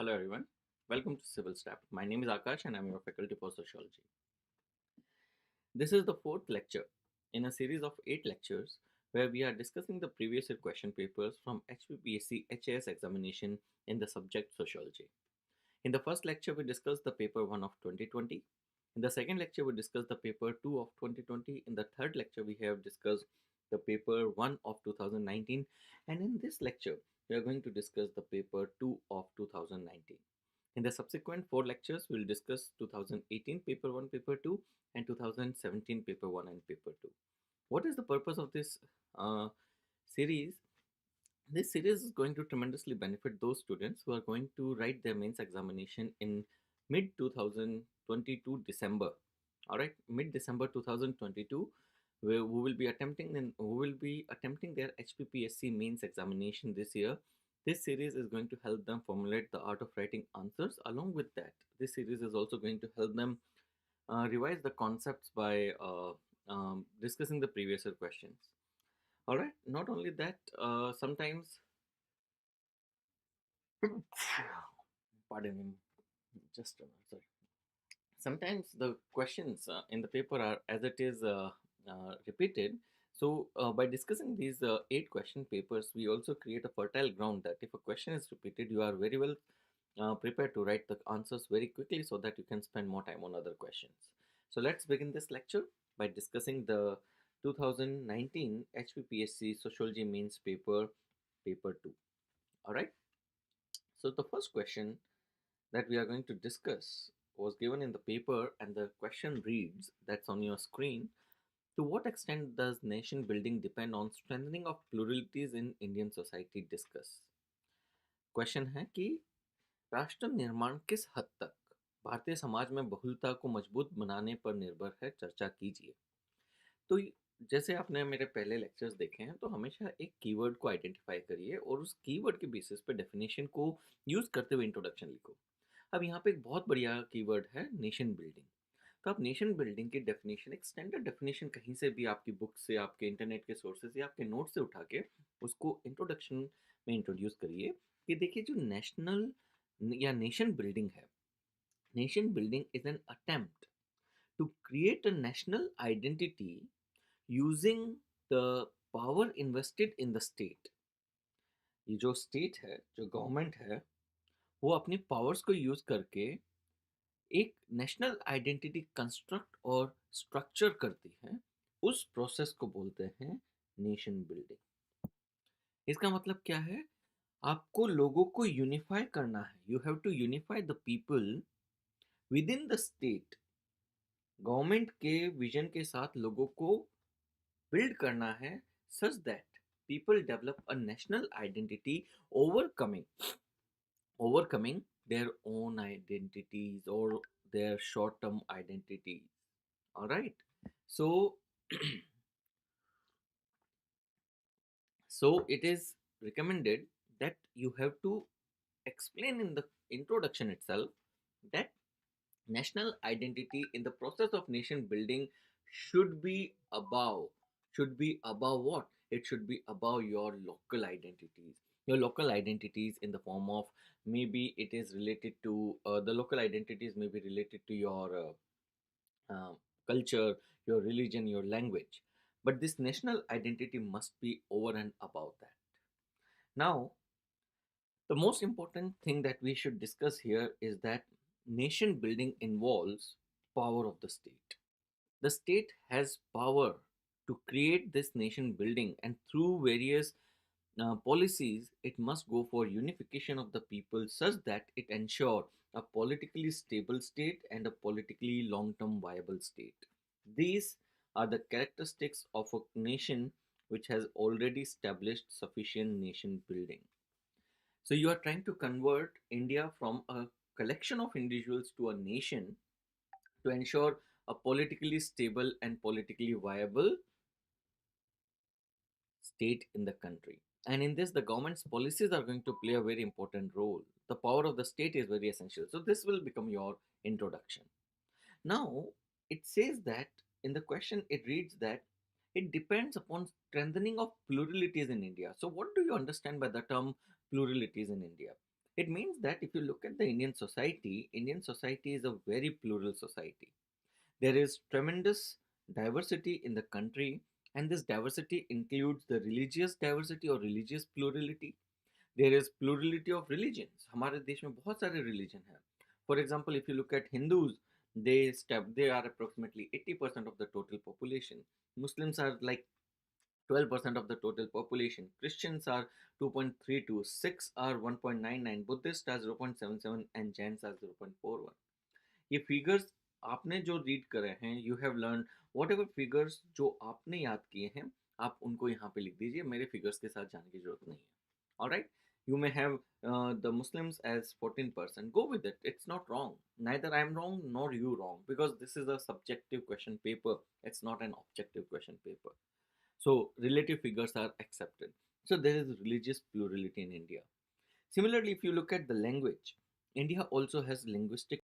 Hello everyone, welcome to Civilstap. My name is Akash and I'm your faculty for Sociology. This is the fourth lecture in a series of 8 lectures where we are discussing the previous year question papers from HPPSC HAS examination in the subject Sociology. In the first lecture we discussed the paper 1 of 2020. In the second lecture we discussed the paper 2 of 2020. In the third lecture we have discussed the paper 1 of 2019, and in this lecture we are going to discuss the paper 2 of 2019. In the subsequent 4 lectures, we will discuss 2018 paper 1, paper 2 and 2017 paper 1 and paper 2. What is the purpose of this uh, series? This series is going to tremendously benefit those students who are going to write their mains examination in mid 2022 December. All right, mid December 2022, who will be attempting their HPPSC mains examination this year. This series is going to help them formulate the art of writing answers. Along with that, this series is also going to help them revise the concepts by discussing the previous year questions. All right, not only that, sometimes pardon me, just sorry. Sometimes the questions in the paper are as it is repeated. So by discussing these 8 question papers, we also create a fertile ground that if a question is repeated, you are very well prepared to write the answers very quickly so that you can spend more time on other questions. So let's begin this lecture by discussing the 2019 HPPSC Sociology Mains paper 2. All right. So the first question that we are going to discuss was given in the paper, and the question reads, that's on your screen: to what extent does nation building depend on strengthening of pluralities in Indian society? Discuss. Question है कि राष्ट्र निर्माण किस हद तक भारतीय समाज में बहुलता को मजबूत बनाने पर निर्भर है, चर्चा कीजिए। तो जैसे आपने मेरे पहले लेक्चर्स देखे हैं, तो हमेशा एक कीवर्ड को आइडेंटिफाई करिए और उस कीवर्ड के बेसिस पे डेफिनेशन को यूज करते हुए इंट्रोडक्शन लिखो। अब यहाँ पे एक बहुत बढ़िया कीवर्ड है नेशन बिल्डिंग। तो आप नेशन बिल्डिंग की डेफिनेशन, एक स्टैंडर्ड डेफिनेशन कहीं से भी आपकी बुक से, आपके इंटरनेट के सोर्सेज या आपके नोट से उठा के उसको इंट्रोडक्शन में इंट्रोड्यूस करिए कि देखिए जो नेशनल या नेशन बिल्डिंग है, nation building is an attempt to create a national identity using the power invested in the state. ये जो स्टेट है, जो गवर्नमेंट है, वो अपनी पावर्स को यूज करके एक नेशनल आइडेंटिटी कंस्ट्रक्ट और स्ट्रक्चर करती है। उस प्रोसेस को बोलते हैं नेशन बिल्डिंग। इसका मतलब क्या है? आपको लोगों को यूनिफाई करना है। You have to unify the people within the state. Government के विजन के साथ लोगों को बिल्ड करना है such that people develop a national identity, overcoming their own identities or their short-term identities. All right. So, so it is recommended that you have to explain in the introduction itself that national identity in the process of nation building should be above what? It should be above your local identities. Your local identities in the form of, maybe it is related to the local identities may be related to your culture, your religion, your language, but this national identity must be over and above that. Now, the most important thing that we should discuss here is that nation building involves power of the state. The state has power to create this nation building, and through various policies, it must go for unification of the people such that it ensure a politically stable state and a politically long-term viable state. These are the characteristics of a nation which has already established sufficient nation building. So you are trying to convert India from a collection of individuals to a nation to ensure a politically stable and politically viable state in the country. And in this, the government's policies are going to play a very important role. The power of the state is very essential. So this will become your introduction. Now, it says that in the question, it reads that it depends upon strengthening of pluralities in India. So what do you understand by the term pluralities in India? It means that if you look at the Indian society is a very plural society. There is tremendous diversity in the country, and this diversity includes the religious diversity or religious plurality. There is plurality of religions. हमारे देश में बहुत सारे religion हैं. For example, if you look at Hindus, they are approximately 80% of the total population. Muslims are like 12% of the total population. Christians are 2.32, Sikhs are 1.99, Buddhists are 0.77 and Jains are 0.41. ये figures आपने जो read करे हैं, you have learn what ever figures जो आपने याद किए हैं, आप उनको यहाँ पे लिख दीजिए, मेरे फिगर्स के साथ जाने की जरूरत नहीं है. Alright, you may have the Muslims as 14%. Go with it. It's not wrong. Neither I am wrong nor you wrong, because this is a subjective question paper. It's not an objective question paper. So relative figures are accepted. So there is religious plurality in India. Similarly, if you look at the language, India also has linguistic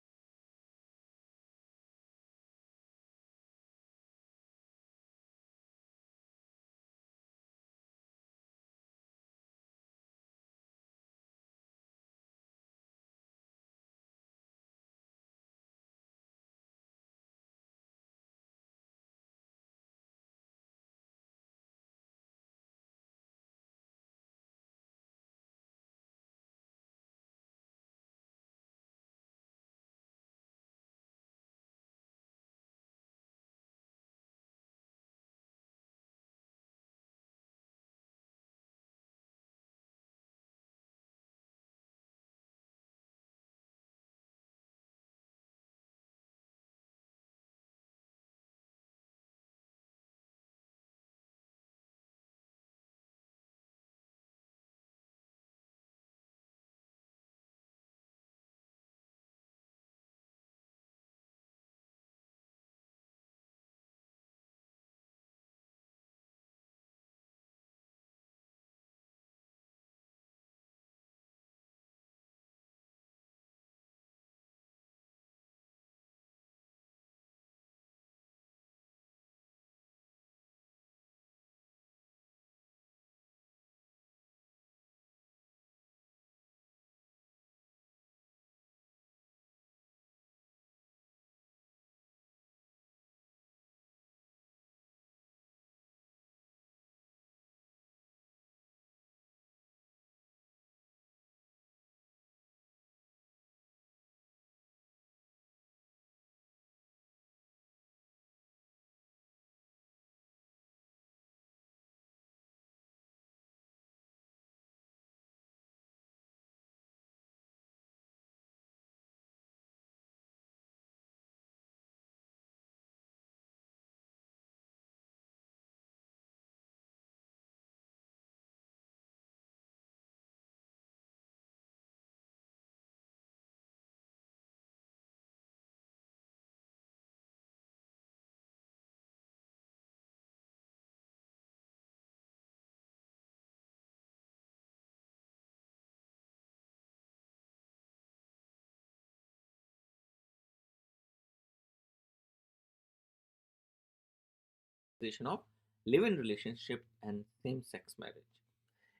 of live-in relationship and same-sex marriage.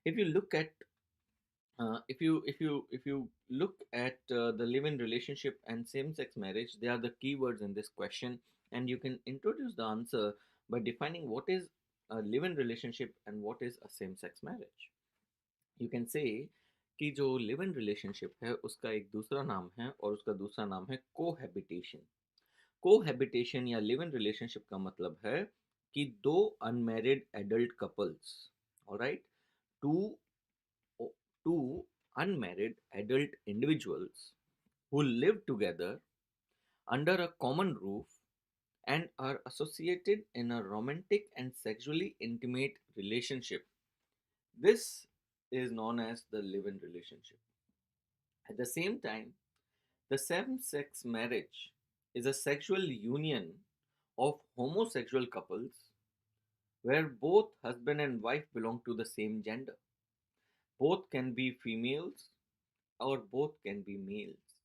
If you look at if you look at the live-in relationship and same-sex marriage, they are the keywords in this question, and you can introduce the answer by defining what is a live-in relationship and what is a same-sex marriage. You can say कि जो live in relationship है उसका एक दूसरा नाम है और उसका दूसरा नाम है कोहैबिटेशन. कोहैबिटेशन या लिव इन रिलेशनशिप का मतलब है कि दो unmarried adult couples, alright, two two unmarried adult individuals who live together under a common roof and are associated in a romantic and sexually intimate relationship. This is known as the live in relationship. At the same time, the same sex marriage is a sexual union of homosexual couples where both husband and wife belong to the same gender. Both can be females or both can be males.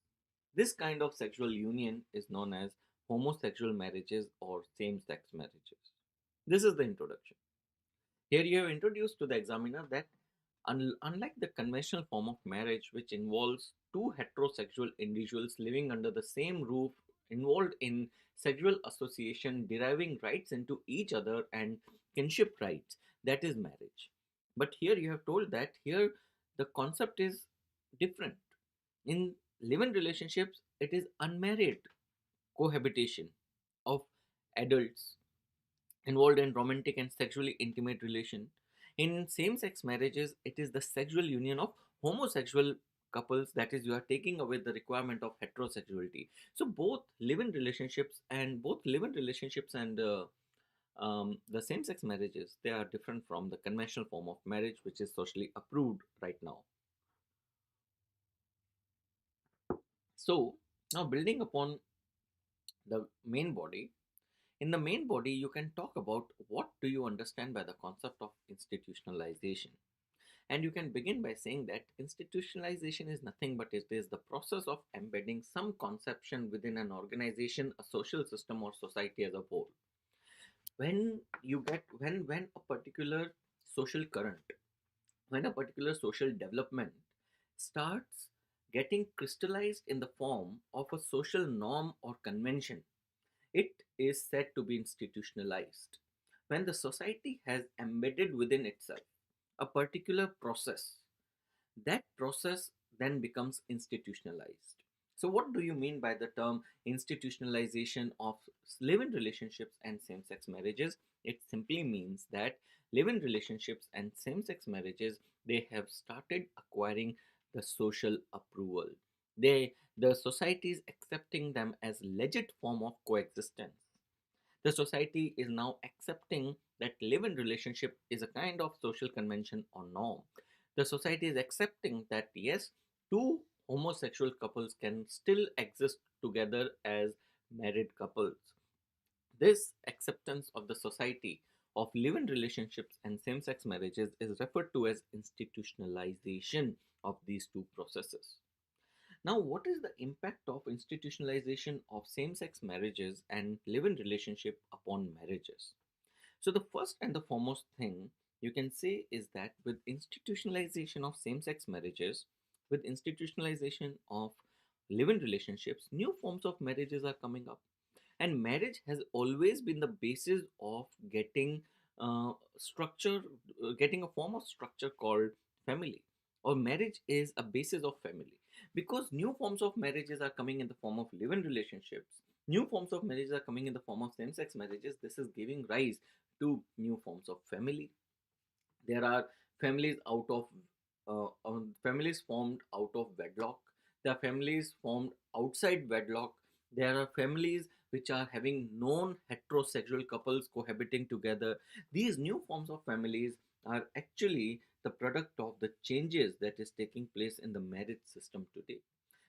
This kind of sexual union is known as homosexual marriages or same sex marriages. This is the introduction. Here you have introduced to the examiner that Unlike the conventional form of marriage, which involves two heterosexual individuals living under the same roof, involved in sexual association, deriving rights into each other, and kinship rights, that is marriage. But here you have told that here the concept is different. In live-in relationships, it is unmarried cohabitation of adults involved in romantic and sexually intimate relation. In same-sex marriages, it is the sexual union of homosexual couples, that is, you are taking away the requirement of heterosexuality. So both live-in relationships and the same-sex marriages, they are different from the conventional form of marriage, which is socially approved right now. So now building upon the main body, in the main body, you can talk about what do you understand by the concept of institutionalization. And you can begin by saying that institutionalization is nothing but it is the process of embedding some conception within an organization, a social system, or society as a whole. When a particular social current, when a particular social development starts getting crystallized in the form of a social norm or convention, it is said to be institutionalized. When the society has embedded within itself a particular process, that process then becomes institutionalized. So, what do you mean by the term institutionalization of live in relationships and same sex marriages? It simply means that live in relationships and same sex marriages, they have started acquiring the social approval. The society is accepting them as legit form of coexistence. The society is now accepting that live in relationship is a kind of social convention or norm. The society is accepting that yes, two homosexual couples can still exist together as married couples. This acceptance of the society of live in relationships and same sex marriages is referred to as institutionalization of these two processes. Now, what is the impact of institutionalization of same sex marriages and live in relationship upon marriages? So, the first and the foremost thing you can say is that with institutionalization of same sex marriages, with institutionalization of live in relationships, new forms of marriages are coming up. And marriage has always been the basis of getting structure, getting a form of structure called family, or marriage is a basis of family, because new forms of marriages are coming in the form of live-in relationships, new forms of marriages are coming in the form of same-sex marriages. This is giving rise to new forms of family. There are families out of families formed out of wedlock. There are families formed outside wedlock. There are families which are having non heterosexual couples cohabiting together. These new forms of families are actually the product of the changes that is taking place in the marriage system today.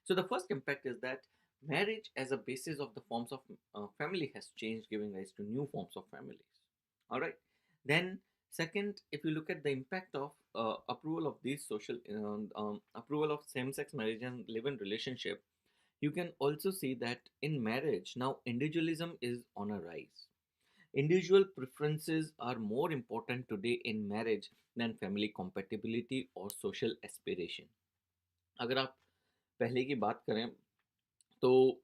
So the first impact is that marriage as a basis of the forms of family has changed, giving rise to new forms of families. All right. Then second, if you look at the impact of approval of these social approval of same-sex marriage and live-in relationship, you can also see that in marriage now individualism is on a rise. Individual preferences are more important today in marriage than family compatibility or social aspiration. अगर आप पहले की बात करें तो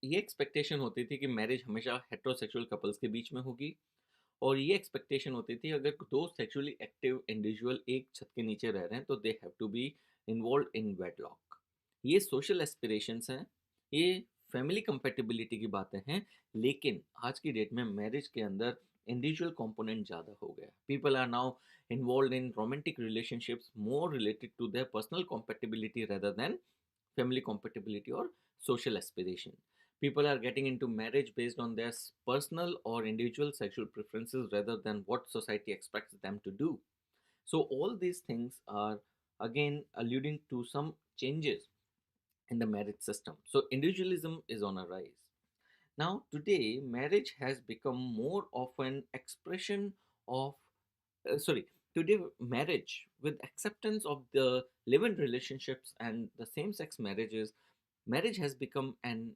ये expectation होती थी कि मैरिज हमेशा हेट्रोसेक्सुअल कपल्स के बीच में होगी, और ये एक्सपेक्टेशन होती थी अगर दो सेक्सुअली एक्टिव इंडिविजुअल एक छत के नीचे रह रहे हैं तो they have to be involve in wedlock. ये सोशल एस्पिरेशंस हैं, ये फैमिली कंपेटिबिलिटी की बातें हैं, लेकिन आज की डेट में मैरिज के अंदर इंडिविजुअल कंपोनेंट ज़्यादा हो गया. People are now involve in romantic relationships more related to their personal compatibility rather than family compatibility or social aspiration. People are getting into marriage based on their personal or individual sexual preferences rather than what society expects them to do. So, all these things are again alluding to some changes in the marriage system. So, individualism is on a rise. Now, today, marriage has become more of an expression of, sorry, today, marriage with acceptance of the live in relationships and the same sex marriages, marriage has become an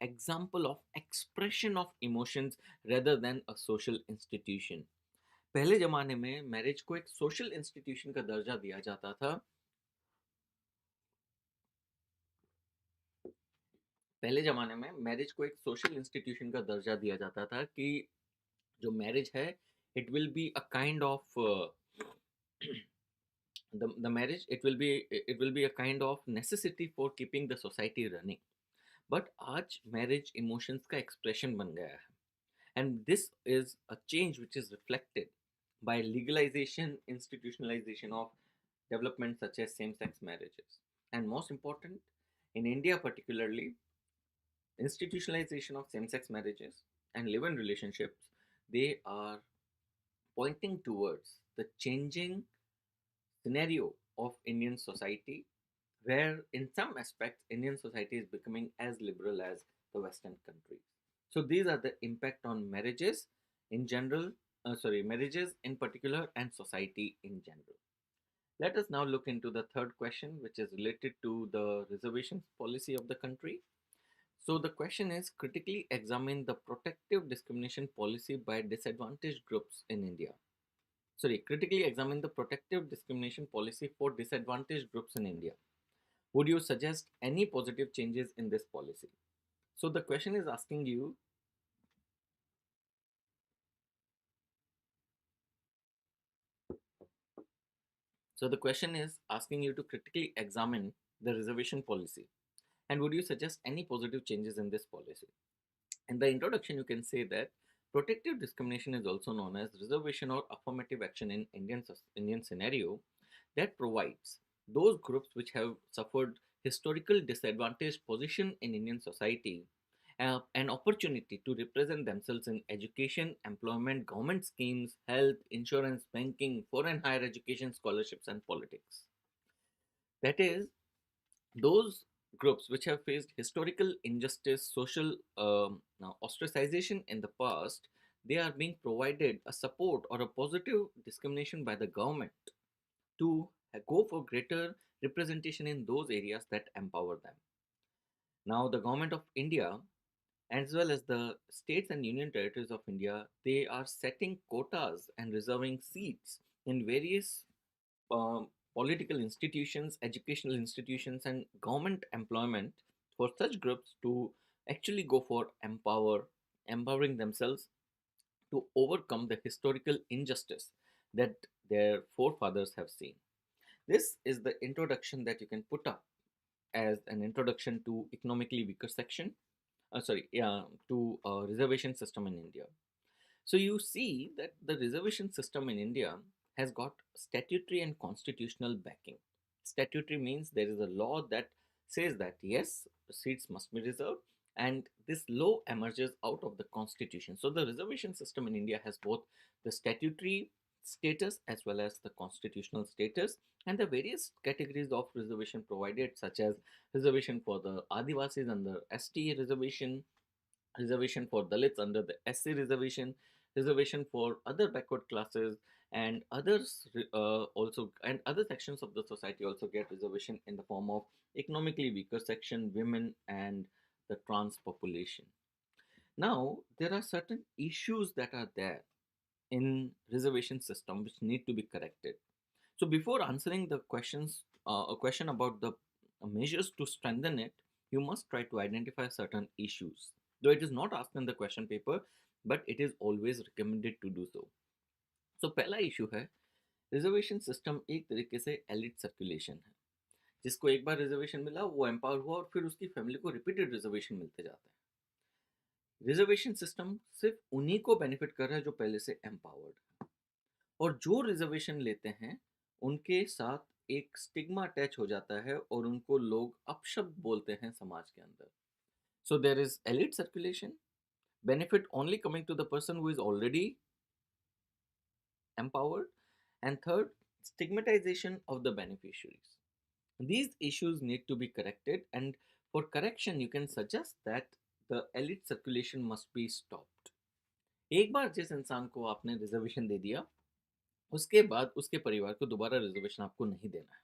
example of expression of emotions rather than a social institution. पहले ज़माने में marriage को एक social institution का दर्जा दिया जाता था। पहले ज़माने में मैरिज को एक सोशल इंस्टीट्यूशन का दर्जा दिया जाता था कि जो मैरिज है, it will be a kind of the marriage, it will be a kind of necessity for keeping the society running. But आज marriage emotions का expression बन गया है, and this is a change which is reflected by legalization, institutionalization of developments such as same-sex marriages, and most important, in India particularly, institutionalization of same-sex marriages and live-in relationships, they are pointing towards the changing scenario of Indian society, where in some aspects Indian society is becoming as liberal as the Western countries. So these are the impact on marriages in general, marriages in particular, and society in general. Let us now look into the third question, which is related to the reservation policy of the country. So the question is, critically examine the protective discrimination policy by disadvantaged groups in India. Critically examine the protective discrimination policy for disadvantaged groups in India. Would you suggest any positive changes in this policy? So the question is asking you, to critically examine the reservation policy, and would you suggest any positive changes in this policy? In the introduction, you can say that protective discrimination is also known as reservation or affirmative action in Indian scenario that provides those groups which have suffered historical disadvantaged position in Indian society an opportunity to represent themselves in education, employment, government schemes, health, insurance, banking, foreign higher education, scholarships, and politics. That is, those groups which have faced historical injustice, social ostracization in the past, they are being provided a support or a positive discrimination by the government to go for greater representation in those areas that empower them. Now, the government of India, as well as the states and union territories of India, they are setting quotas and reserving seats in various um, political institutions, educational institutions, and government employment for such groups to actually go for empowering themselves to overcome the historical injustice that their forefathers have seen. This is the introduction that you can put up as an introduction to economically weaker section. To reservation system in India. So you see that the reservation system in India has got statutory and constitutional backing. Statutory means there is a law that says that yes, seats must be reserved, and this law emerges out of the constitution. So the reservation system in India has both the statutory status as well as the constitutional status, and the various categories of reservation provided, such as reservation for the Adivasis under ST reservation, reservation for Dalits under the SC reservation, reservation for other backward classes, and others also, and other sections of the society also get reservation in the form of economically weaker section, women, and the trans population. Now, there are certain issues that are there in reservation system which need to be corrected. So before answering the a question about the measures to strengthen it, you must try to identify certain issues. Though it is not asked in the question paper, but it is always recommended to do so. So पहला issue है, reservation system एक तरीके से elite circulation है, जिसको एक बार reservation मिला वो एम्पावर हुआ और फिर उसकी फैमिली को रिपीटेड रिजर्वेशन मिलते जाता है। रिजर्वेशन सिस्टम सिर्फ उन्हीं को बेनिफिट कर रहा है जो पहले से एम्पावर्ड है, और जो रिजर्वेशन लेते हैं उनके साथ एक स्टिग्मा अटैच हो जाता है और उनको लोग अपशब्द बोलते हैं समाज के अंदर. So there is elite circulation, benefit only coming to the person who is already empowered, and third, stigmatization of the beneficiaries. These issues need to be corrected, and for correction you can suggest that the elite circulation must be stopped. एक बार जिस इंसान को आपने reservation दे दिया, उसके बाद उसके परिवार को दोबारा रिजर्वेशन आपको नहीं देना है.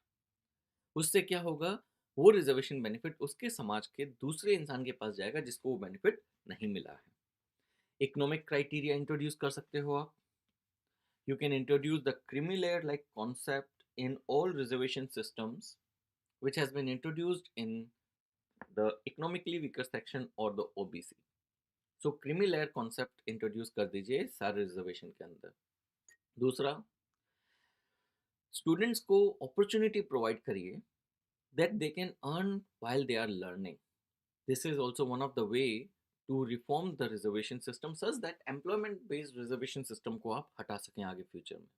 उससे क्या होगा, वो रिजर्वेशन बेनिफिट उसके समाज के दूसरे इंसान के पास जाएगा जिसको वो बेनिफिट नहीं मिला है. इकोनॉमिक क्राइटेरिया इंट्रोड्यूस कर सकते हो आप. You can introduce the creamy layer like concept in all reservation systems, which has been introduced in the economically weaker section or the OBC. So creamy layer concept introduce कर दीजिए सारे reservation के अंदर. दूसरा, स्टूडेंट्स को opportunity provide करिए that they can earn while they are learning. This is also one of the way to reform the reservation system such that employment based reservation system को आप हटा सकें आगे फ्यूचर में.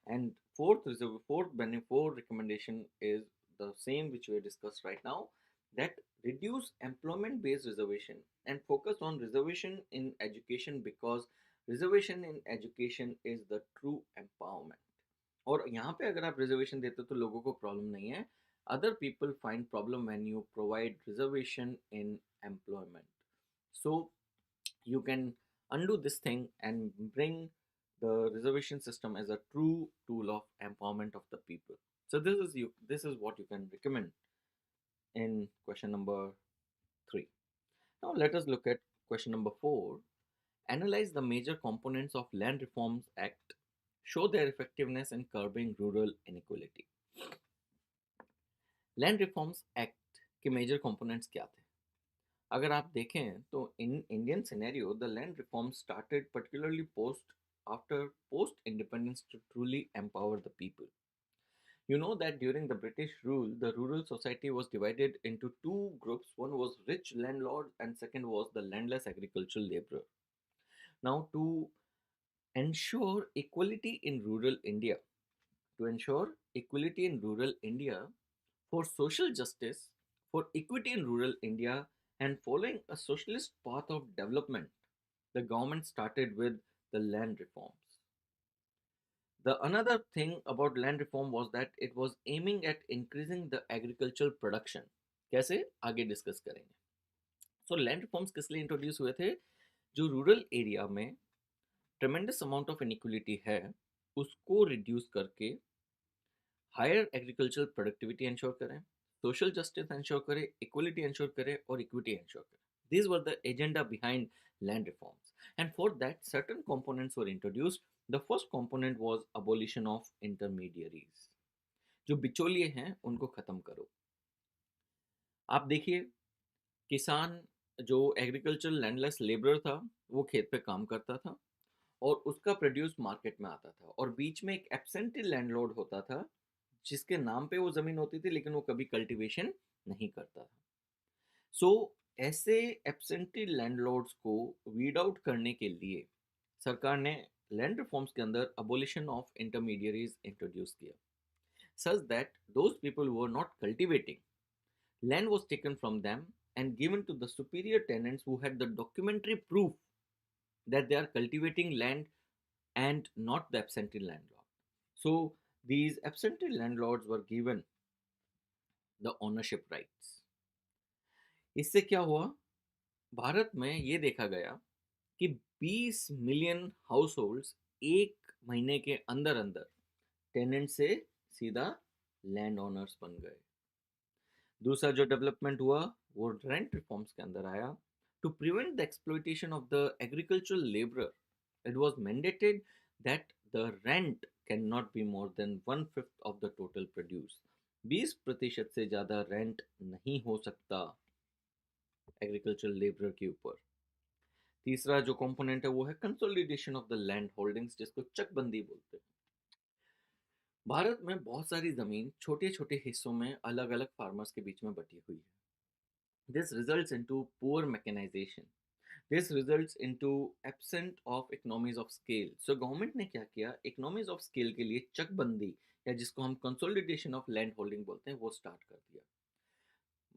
And fourth recommendation is the same which we discussed right now, that reduce employment based reservation and focus on reservation in education, because reservation in education is the true empowerment. और यहाँ पे अगर आप reservation देते हो तो लोगों को प्रॉब्लम नहीं है. Other people find problem when you provide reservation in employment. So you can undo this thing and bring the reservation system as a true tool of empowerment of the people. So this is what you can recommend in question number 3. Now let us look at question number 4. Analyze the major components of Land Reforms Act, show their effectiveness in curbing rural inequality. Land Reforms Act के major components क्या थे? अगर आप देखें तो in Indian scenario, the land reform started particularly after post independence to truly empower the people. You know that during the British rule, the rural society was divided into two groups. One was rich landlords and second was the landless agricultural laborer. Now, to ensure equality in rural India, for social justice, for equity in rural India, and following a socialist path of development, the government started with the land reforms. The another thing about land reform was that it was aiming at increasing the agricultural production. कैसे आगे discuss करेंगे. So land reforms किस लिए introduce हुए थे? जो rural area में ट्रेमेंडस amount of inequality है उसको रिड्यूस करके हायर एग्रीकल्चरल प्रोडक्टिविटी इंश्योर करें, सोशल जस्टिस इंश्योर करें, इक्वलिटी इंश्योर करें और इक्विटी इंश्योर करें. These were the agenda behind land reforms, and for that certain components were introduced. The first component was abolition of intermediaries. जो बिचौलिए हैं उनको खत्म करो. आप देखिए, किसान जो एग्रीकल्चरल लैंडलेस लेबरर था वो खेत पे काम करता था और उसका प्रोड्यूस मार्केट में आता था, और बीच में एक एब्सेंटी लैंडलॉर्ड होता था जिसके नाम पे वो ज़मीन होती थी लेकिन वो कभी कल्टीवेशन नहीं करता था. सो ऐसे एब्सेंटी लैंडलॉर्ड्स को वीड आउट करने के लिए सरकार ने लैंड रिफॉर्म्स के अंदर अबोलिशन ऑफ इंटरमीडियरीज इंट्रोड्यूस किया, such that those people were not cultivating, land was taken from them and given to the superior tenants who had the documentary proof that they are cultivating land and not the absentee landlord. So these absentee landlords were given the ownership rights. इससे क्या हुआ? भारत में ये देखा गया कि 20 million house holds एक महीने के अंदर अंदर टेनेंट से सीधा लैंड ओनर्स बन गए. दूसरा जो डेवलपमेंट हुआ वो रेंट रिफॉर्म्स के अंदर आया. To prevent the exploitation of the agricultural labourer, it was mandated that the rent can not be more than 1/5 of the total produce. 20% से ज़्यादा रेंट नहीं हो सकता एग्रीकल्चरल लेबरर के ऊपर. तीसरा जो कंपोनेंट है वो है consolidation of the land holdings, जिसको चकबंदी बोलते हैं. भारत में बहुत सारी ज़मीन छोटे छोटे हिस्सों में अलग अलग फार्मर्स के बीच में बटी हुई है. This results into poor mechanisation. This results into absent of economies of scale. So government ने क्या किया, इकोनॉमीज ऑफ स्केल के लिए चकबंदी, या जिसको हम कंसोलिडेशन ऑफ लैंड होल्डिंग बोलते हैं, वो स्टार्ट कर दिया.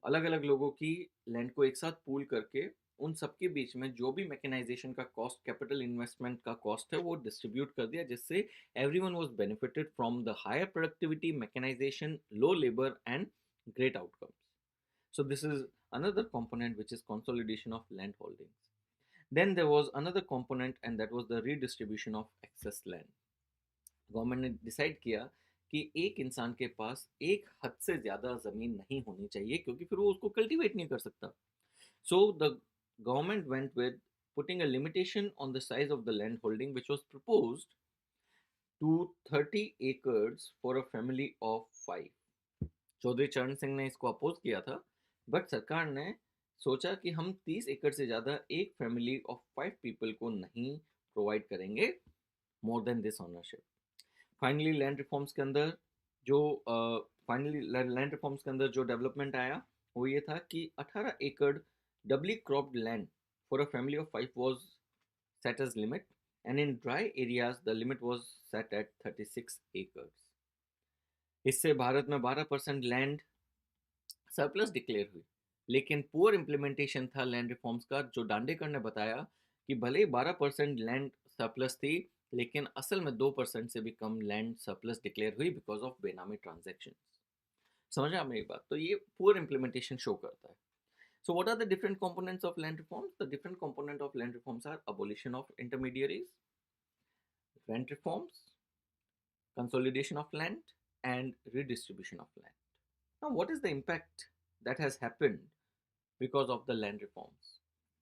अलग अलग लोगों की लैंड को एक साथ पूल करके उन सबके बीच में जो भी मैकेनाइजेशन का कॉस्ट, कैपिटल इन्वेस्टमेंट का कॉस्ट है, वो डिस्ट्रीब्यूट कर दिया, जिससे everyone was benefited from the higher productivity, mechanisation, low labour and great outcomes. So this is another component which is consolidation of land holdings. Then there was another component and that was the redistribution of excess land. Government ने decide किया कि एक इंसान के पास एक हद से ज़्यादा ज़मीन नहीं होनी चाहिए क्योंकि फिर वो उसको कल्टीवेट नहीं कर सकता. So the government went with putting a limitation on the size of the land holding which was proposed to 30 acres for a family of 5. Chaudhary चरण सिंह ने इसको अपोज किया था, बट सरकार ने सोचा कि हम 30 एकड़ से ज़्यादा एक फैमिली ऑफ 5 पीपल को नहीं प्रोवाइड करेंगे more than this ownership. Finally land reforms के अंदर जो जो डेवलपमेंट आया वो ये था कि 18 एकड़ doubly cropped land for a family of 5 was set as limit, and in dry areas the limit was set at 36 acres. इससे भारत में 12% लैंड सरप्लस डिक्लेयर हुई, लेकिन पुअर इम्प्लीमेंटेशन था लैंड रिफॉर्म्स का, जो दांडेकर ने बताया कि भले ही 12% लैंड सरप्लस थी, लेकिन असल में 2% से भी कम लैंड सरप्लस डिक्लेयर हुई बिकॉज ऑफ बेनामी ट्रांजेक्शन। समझ आ मेरी बात? तो ये पुअर इम्प्लीमेंटेशन शो करता है। So what are the different components of land reforms? The different component of land reforms are abolition of intermediaries, rent reforms, consolidation of land, and redistribution of land. Now, what is the impact that has happened because of the land reforms?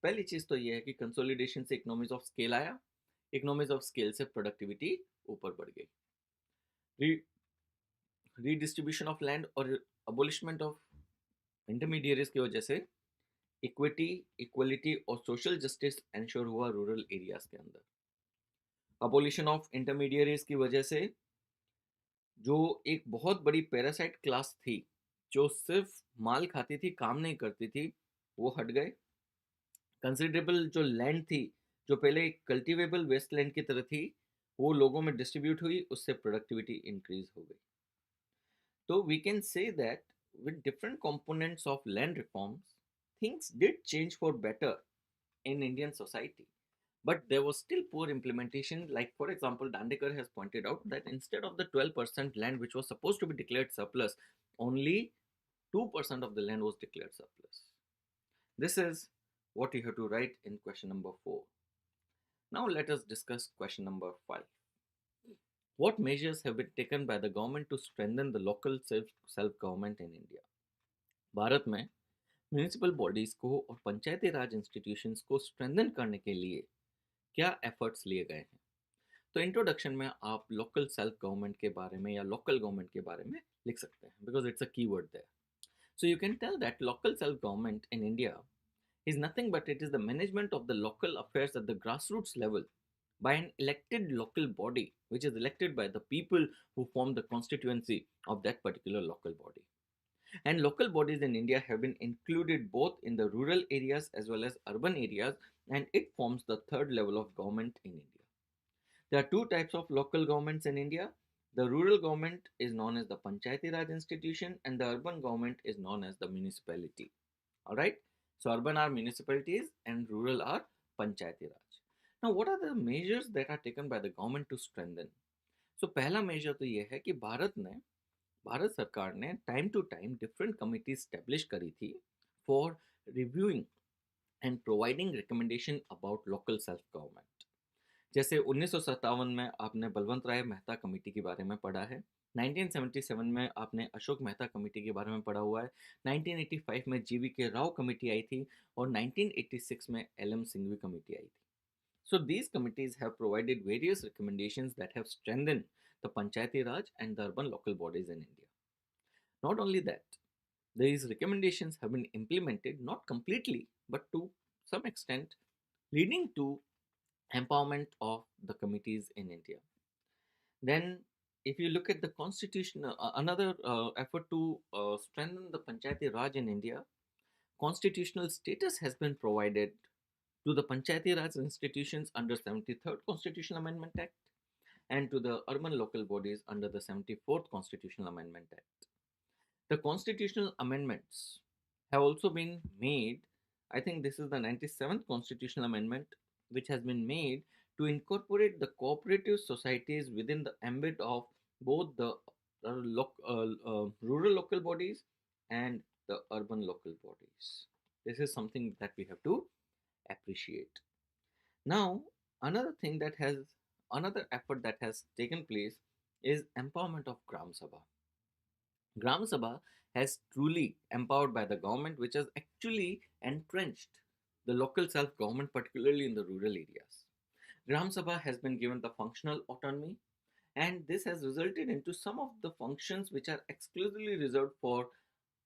पहली चीज तो ये है कि consolidation से economies of scale आया, economies of scale से productivity ऊपर बढ़ गई। रीडिस्ट्रीब्यूशन ऑफ लैंड और अबोलिशमेंट ऑफ इंटरमीडिएरीज की वजह से इक्विटी, इक्वलिटी और सोशल जस्टिस एंश्योर हुआ रूरल एरियाज के अंदर। अबोलिशन ऑफ इंटरमीडिएरीज की वजह से जो एक बहुत बड़ी पैरासाइट क्लास थी जो सिर्फ माल खाती थी, काम नहीं करती थी, वो हट गए। कंसिडरेबल जो लैंड थी जो पहले एक कल्टिवेबल वेस्टलैंड की तरह थी, वो लोगों में डिस्ट्रीब्यूट हुई, उससे प्रोडक्टिविटी इंक्रीज हो गई। तो we can say that with different components of land reforms things did change for better in Indian society, but there was still poor implementation. Like, for example, Dandekar has pointed out that instead of the 12% land which was supposed to be declared surplus, only 2% of the land was declared surplus. This is what you have to write in question number 4. Now let us discuss question number 5. What measures have been taken by the government to strengthen the local self-government in India? Bharat में municipal bodies को और पंचायती राज institutions को strengthen करने के लिए क्या efforts लिए गए हैं? तो इंट्रोडक्शन में आप लोकल सेल्फ गवर्नमेंट के बारे में या लोकल गवर्नमेंट के बारे में लिख सकते हैं, because it's a keyword there. So you can tell that local self government in India is nothing but it is the management of the local affairs at the grassroots level by an elected local body which is elected by the people who form the constituency of that particular local body. And local bodies in India have been included both in the rural areas as well as urban areas, and it forms the third level of government in India. There are two types of local governments in India. The rural government is known as the Panchayati Raj institution, and the urban government is known as the municipality. Alright? So, urban are municipalities and rural are Panchayati Raj. Now, what are the measures that are taken by the government to strengthen? So, पहला measure तो ये है कि भारत सरकार ने time to time different committee establish करी थी for reviewing and providing recommendation about local self government. जैसे 1957 में आपने बलवंत राय मेहता कमेटी के बारे में पढ़ा है, 1977 में आपने अशोक मेहता कमेटी के बारे में पढ़ा हुआ है, 1985 में जीवी के राव कमेटी आई थी और 1986 में एल.एम. सिंघवी कमेटी आई थी। So these committees have provided various recommendations that have strengthened the Panchayati Raj and the urban local bodies in India. Not only that, these recommendations have been implemented not completely but to some extent, leading to empowerment of the committees in India. Then if you look at the constitution, another effort to strengthen the Panchayati Raj in India, constitutional status has been provided to the Panchayati Raj institutions under 73rd Constitutional Amendment Act and to the urban local bodies under the 74th Constitutional Amendment Act. The constitutional amendments have also been made. I think this is the 97th Constitutional Amendment, which has been made to incorporate the cooperative societies within the ambit of both the rural local bodies and the urban local bodies. This is something that we have to appreciate. Now, another effort that has taken place is empowerment of Gram Sabha. Gram Sabha has truly empowered by the government, which has actually entrenched the local self-government, particularly in the rural areas. Gram Sabha has been given the functional autonomy and this has resulted into some of the functions which are exclusively reserved for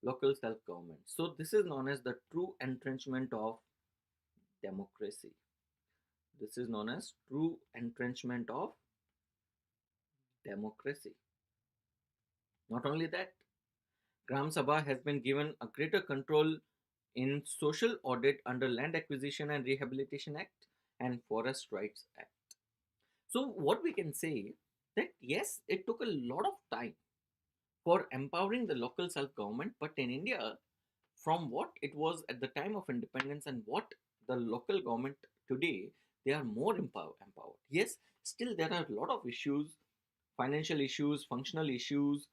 local self-government. So this is known as the true entrenchment of democracy. This is known as true entrenchment of democracy. Not only that, Gram Sabha has been given a greater control in social audit under Land Acquisition and Rehabilitation Act and Forest Rights Act. So what we can say that yes, it took a lot of time for empowering the local self-government, but in India, from what it was at the time of independence and what the local government today, they are more empowered. Yes, still there are a lot of issues, financial issues, functional issues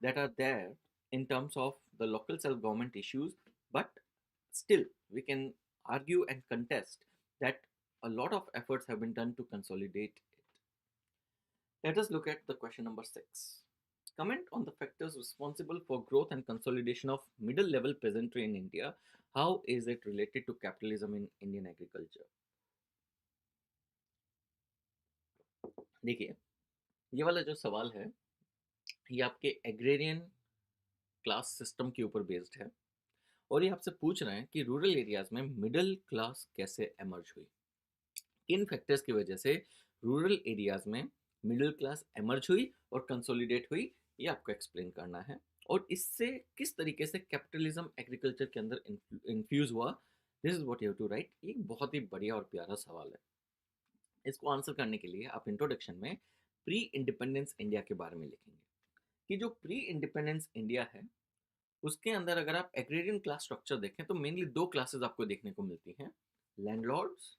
that are there in terms of the local self-government issues, but still we can argue and contest that a lot of efforts have been done to consolidate it. Let us look at the question number 6. Comment on the factors responsible for growth and consolidation of middle level peasantry in India. How is it related to capitalism in Indian agriculture? देखिए, ये वाला जो सवाल है ये आपके agrarian class system के ऊपर बेस्ड है और ये आपसे पूछ रहे हैं कि रूरल एरियाज में मिडिल क्लास कैसे एमर्ज हुई, किन फैक्टर्स की वजह से रूरल एरियाज में मिडिल क्लास एमर्ज हुई और कंसोलिडेट हुई, ये आपको एक्सप्लेन करना है और इससे किस तरीके से कैपिटलिज्म एग्रीकल्चर के अंदर इन्फ्यूज हुआ। This is what you have to write. ये बहुत ही बढ़िया और प्यारा सवाल है। इसको आंसर करने के लिए आप इंट्रोडक्शन में प्री इंडिपेंडेंस इंडिया के बारे में लिखेंगे कि जो प्री इंडिपेंडेंस इंडिया है उसके अंदर अगर आप एग्रेरियन क्लास स्ट्रक्चर देखें तो मेनली दो क्लासेस आपको देखने को मिलती हैं, लैंडलॉर्ड्स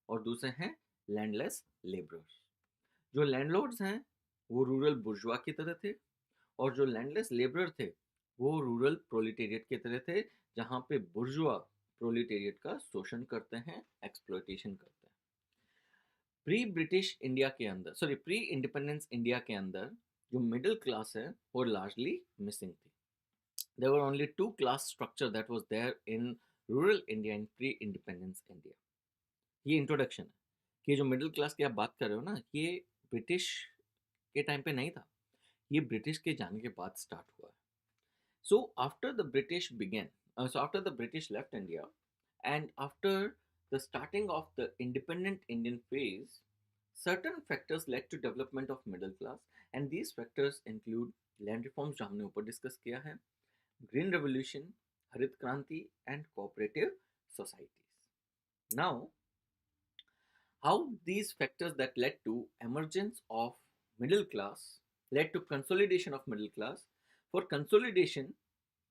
और दूसरे हैं लैंडलेस लेबरर्स। जो लैंडलॉर्ड्स हैं वो रूरल बुर्जुआ की तरह थे और जो लैंडलेस लेबरर थे वो रूरल प्रोलिटेरिएट की तरह थे, जहाँ पे बुर्जुआ प्रोलिटेरिएट का शोषण करते हैं, एक्सप्लॉयटेशन करते हैं। प्री ब्रिटिश इंडिया के अंदर, सॉरी प्री इंडिपेंडेंस इंडिया के अंदर जो मिडिल क्लास है वो लार्जली मिसिंग थी। There were only two class structure that was there in rural India in pre-independence India. ये इंट्रोडक्शन है कि जो मिडिल क्लास की आप बात कर रहे हो ना, ये ब्रिटिश के टाइम पे नहीं था, ये ब्रिटिश के जाने के बाद स्टार्ट हुआ है। So after the British began, so after the British left India and after the starting of the independent Indian phase, certain factors led to development of middle class and these factors include land reforms जो हमने ऊपर discuss किया है, Green Revolution, Harit Kranti, and cooperative societies. Now, how these factors that led to emergence of middle class led to consolidation of middle class. For consolidation,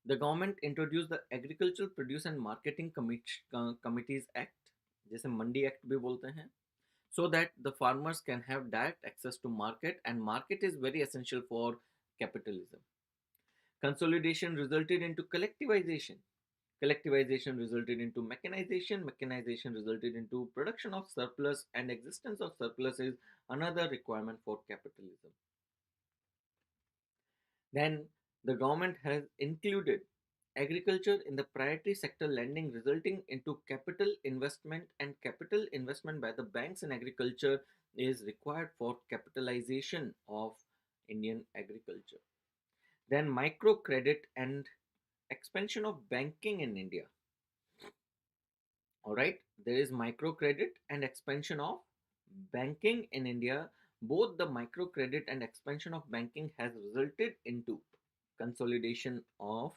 the government introduced the Agricultural Produce and Marketing Committees Act, जैसे मंडी act भी बोलते हैं, so that the farmers can have direct access to market and market is very essential for capitalism. Consolidation resulted into collectivization. Collectivization resulted into mechanization. Mechanization resulted into production of surplus, and existence of surplus is another requirement for capitalism. Then the government has included agriculture in the priority sector lending, resulting into capital investment, and capital investment by the banks in agriculture is required for capitalization of Indian agriculture. Then microcredit and expansion of banking in India. All right, there is microcredit and expansion of banking in India. Both the microcredit and expansion of banking has resulted into consolidation of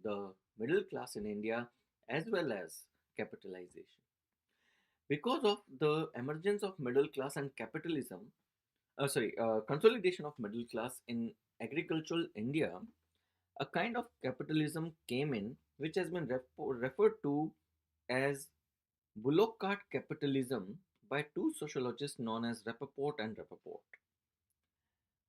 the middle class in India as well as capitalization. Because of the emergence of middle class and capitalism, consolidation of middle class in agricultural India, a kind of capitalism came in which has been referred to as bullock cart capitalism by two sociologists known as Rappaport and Rappaport.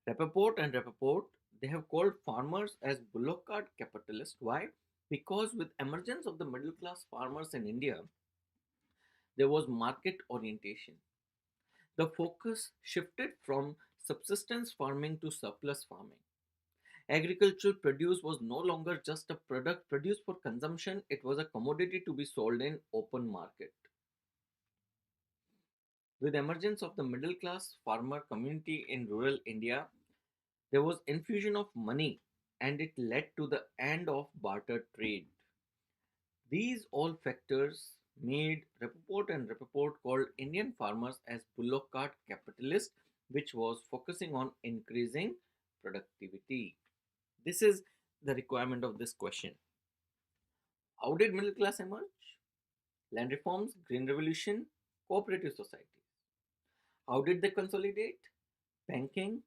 Rappaport and Rappaport, they have called farmers as bullock cart capitalists. Why? Because with emergence of the middle class farmers in India, there was market orientation. The focus shifted from subsistence farming to surplus farming. Agricultural produce was no longer just a product produced for consumption, it was a commodity to be sold in open market. With emergence of the middle class farmer community in rural India, there was infusion of money and it led to the end of barter trade. These all factors made Rappaport called Indian farmers as bullock cart capitalists, which was focusing on increasing productivity. This is the requirement of this question. How did middle class emerge? Land reforms, green revolution, cooperative societies. How did they consolidate? Banking,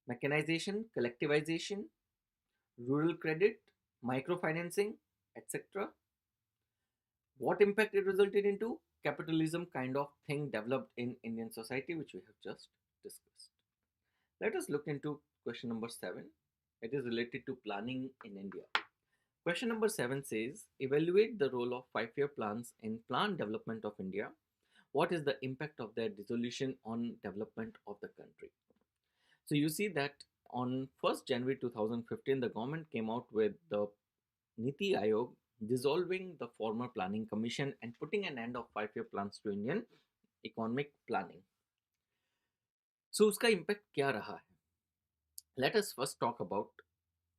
mechanization, collectivization, rural credit, microfinancing, etc. What impact it resulted into? Capitalism kind of thing developed in Indian society, which we have just discussed. Let us look into question number 7. It is related to planning in India. Question number 7 says, evaluate the role of 5-year plans in plan development of India. What is the impact of their dissolution on development of the country? So you see that on 1st January 2015, the government came out with the Niti Aayog dissolving the former planning commission and putting an end of 5-year plans to Indian economic planning. So uska impact kya raha hai? Let us first talk about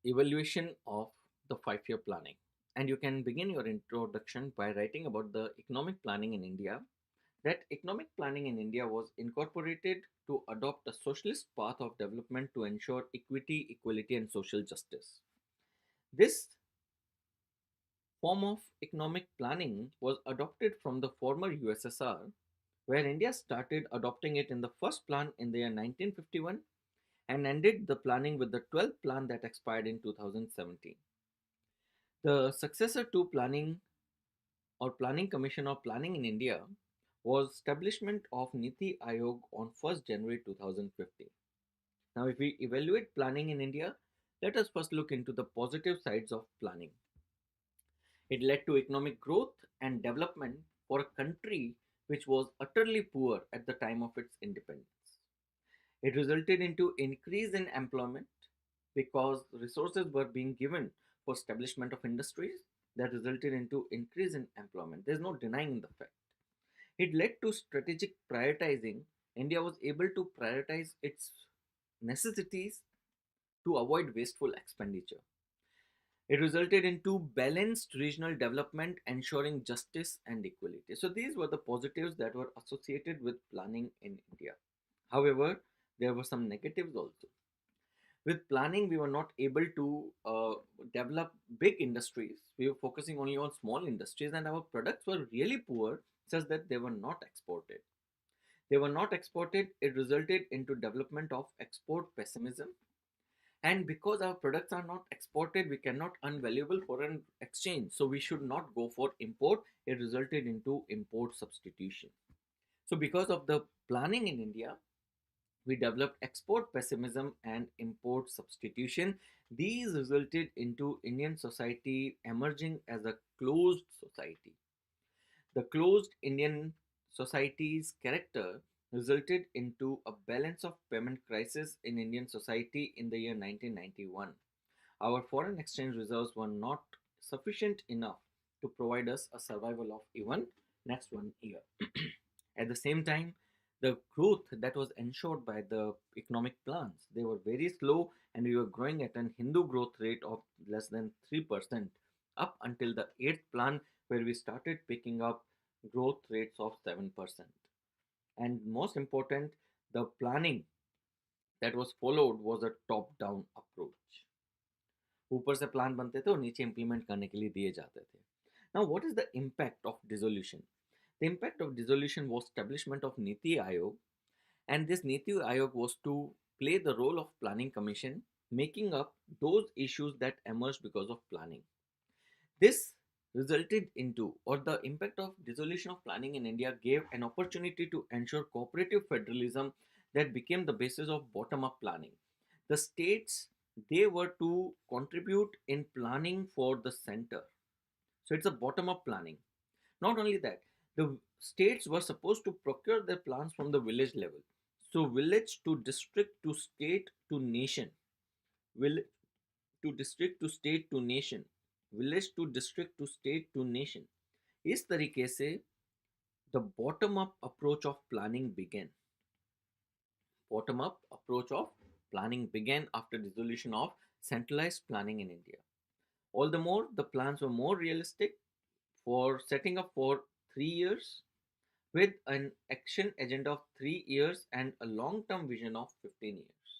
evaluation of the 5-year planning. And you can begin your introduction by writing about the economic planning in India. That economic planning in India was incorporated to adopt a socialist path of development to ensure equity, equality, and social justice. This form of economic planning was adopted from the former USSR, where India started adopting it in the first plan in the year 1951 and ended the planning with the 12th plan that expired in 2017. The successor to planning or Planning Commission of Planning in India was establishment of Niti Aayog on 1st January 2015. Now, if we evaluate planning in India, let us first look into the positive sides of planning. It led to economic growth and development for a country which was utterly poor at the time of its independence. It resulted into increase in employment because resources were being given for establishment of industries that resulted into increase in employment. There's no denying the fact. It led to strategic prioritizing. India was able to prioritize its necessities to avoid wasteful expenditure. It resulted into balanced regional development, ensuring justice and equality. So these were the positives that were associated with planning in India. However, there were some negatives also. With planning, we were not able to develop big industries. We were focusing only on small industries, and our products were really poor, such that they were not exported. They were not exported. It resulted into development of export pessimism, and because our products are not exported, we cannot earn valuable foreign exchange, so we should not go for import. It resulted into import substitution. So because of the planning in India, we developed export pessimism and import substitution. These resulted into Indian society emerging as a closed society. The closed Indian society's character resulted into a balance of payment crisis in Indian society in the year 1991. Our foreign exchange reserves were not sufficient enough to provide us a survival of even next 1 year. At the same time, the growth that was ensured by the economic plans, they were very slow, and we were growing at an Hindu growth rate of less than 3% up until the 8th plan, where we started picking up growth rates of 7%. And most important, the planning that was followed was a top down approach. ऊपर से plan बनते थे और नीचे implement करने के लिए दिए जाते थे. Now, what is the impact of dissolution? The impact of dissolution was establishment of Niti Aayog, and this Niti Aayog was to play the role of planning commission, making up those issues that emerged because of planning. This resulted into, or the impact of dissolution of planning in India gave an opportunity to ensure cooperative federalism that became the basis of bottom up planning. The states, they were to contribute in planning for the center. So it's a bottom up planning. Not only that, the states were supposed to procure their plans from the village level. So village to district to state to nation. Village to district to state to nation. Village to district to state to nation. इस तरीके से the bottom-up approach of planning began. Bottom-up approach of planning began after dissolution of centralized planning in India. All the more, the plans were more realistic for setting up for 3 years with an action agenda of 3 years and a long-term vision of 15 years.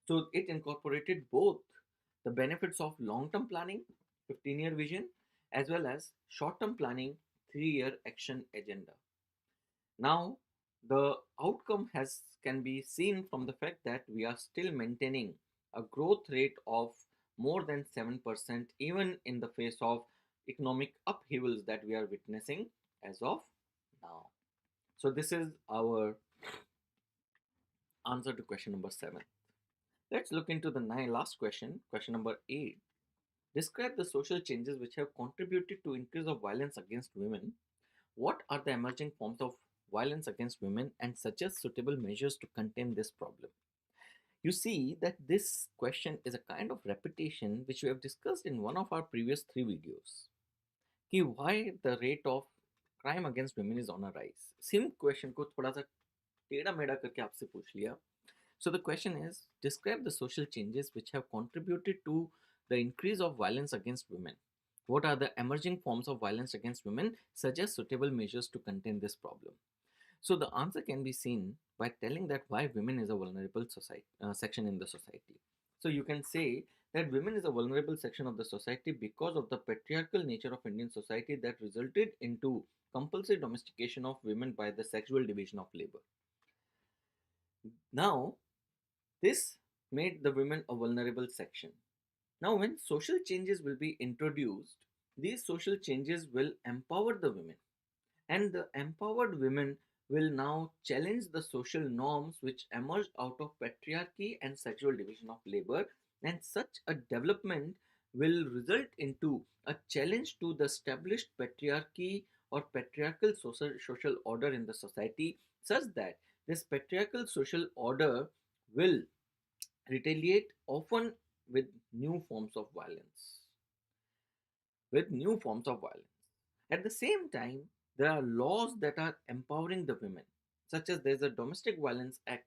So it incorporated both the benefits of long-term planning, 15-year vision, as well as short-term planning, 3-year action agenda. Now, the outcome has can be seen from the fact that we are still maintaining a growth rate of more than 7% even in the face of economic upheavals that we are witnessing as of now. So this is our answer to question number 7. Let's look into the last question, question number 8. Describe the social changes which have contributed to increase of violence against women. What are the emerging forms of violence against women and suggest suitable measures to contain this problem? You see that this question is a kind of repetition which we have discussed in one of our previous 3 videos. कि why the rate of crime against women is on a rise. Same question को थोड़ा सा टेढ़ा मेढ़ा करके आपसे पूछ लिया. So the question is, describe the social changes which have contributed to the increase of violence against women. What are the emerging forms of violence against women? Suggest suitable measures to contain this problem. So the answer can be seen by telling that why women is a vulnerable section in the society. So you can say that women is a vulnerable section of the society because of the patriarchal nature of Indian society that resulted into compulsory domestication of women by the sexual division of labor. Now, this made the women a vulnerable section. Now, when social changes will be introduced, these social changes will empower the women, and the empowered women will now challenge the social norms which emerged out of patriarchy and sexual division of labor, and such a development will result into a challenge to the established patriarchy or patriarchal social order in the society, such that this patriarchal social order will retaliate often with new forms of violence. With new forms of violence. At the same time, there are laws that are empowering the women, such as there's a Domestic Violence Act,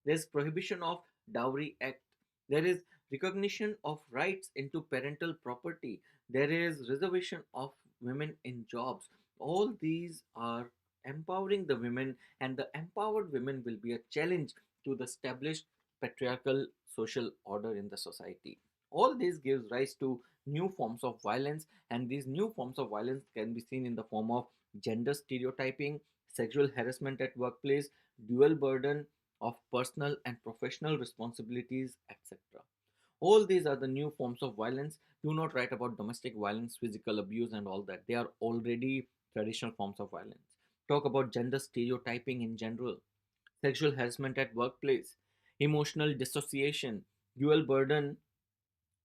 there's Prohibition of Dowry Act, there is recognition of rights into parental property, there is reservation of women in jobs. All these are empowering the women, and the empowered women will be a challenge to the established patriarchal social order in the society. All this gives rise to new forms of violence, and these new forms of violence can be seen in the form of gender stereotyping, sexual harassment at workplace, dual burden of personal and professional responsibilities, etc. All these are the new forms of violence. Do not write about domestic violence, physical abuse, and all that. They are already traditional forms of violence. Talk about gender stereotyping in general, sexual harassment at workplace, emotional dissociation, dual burden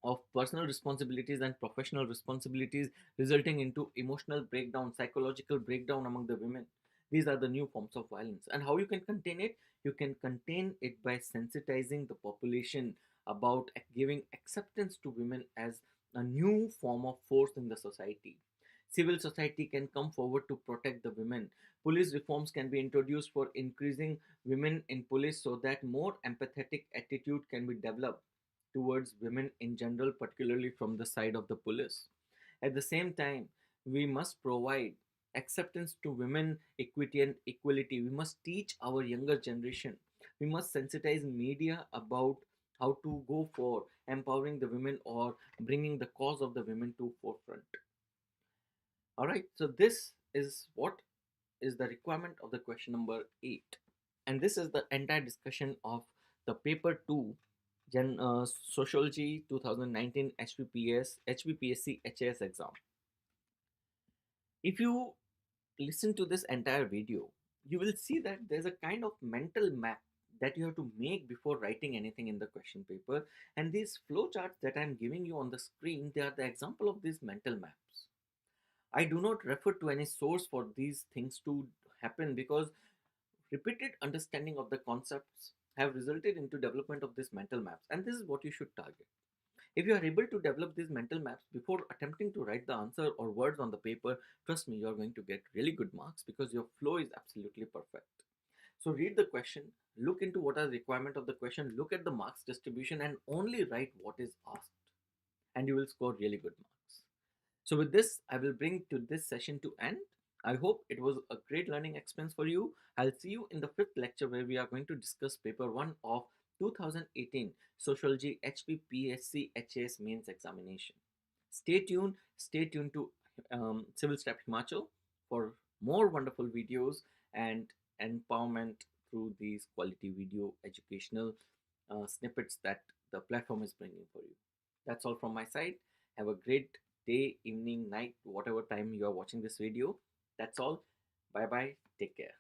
of personal responsibilities and professional responsibilities, resulting into emotional breakdown, psychological breakdown among the women. These are the new forms of violence. And how you can contain it? You can contain it by sensitizing the population about giving acceptance to women as a new form of force in the society. Civil society can come forward to protect the women. Police reforms can be introduced for increasing women in police so that more empathetic attitude can be developed towards women in general, particularly from the side of the police. At the same time, we must provide acceptance to women, equity, and equality. We must teach our younger generation. We must sensitize media about how to go for empowering the women or bringing the cause of the women to forefront. All right, so this is what is the requirement of the question number 8, and this is the entire discussion of the paper 2 Sociology 2019 HPPSC HAS exam. If you listen to this entire video, you will see that there's a kind of mental map that you have to make before writing anything in the question paper, and these flowcharts that I'm giving you on the screen, they are the example of these mental maps. I do not refer to any source for these things to happen because repeated understanding of the concepts have resulted into development of these mental maps, and this is what you should target. If you are able to develop these mental maps before attempting to write the answer or words on the paper, trust me, you are going to get really good marks because your flow is absolutely perfect. So read the question, look into what are the requirement of the question, look at the marks distribution, and only write what is asked, and you will score really good marks. So with this, I will bring to this session to end. I hope it was a great learning experience for you. I'll see you in the fifth lecture where we are going to discuss paper 1 of 2018 Sociology HPPSC HAS mains examination. Stay tuned to Civilstap Himachal for more wonderful videos and empowerment through these quality video educational snippets that the platform is bringing for you. That's all from my side. Have a great day, evening, night, whatever time you are watching this video. That's all. Bye bye. Take care.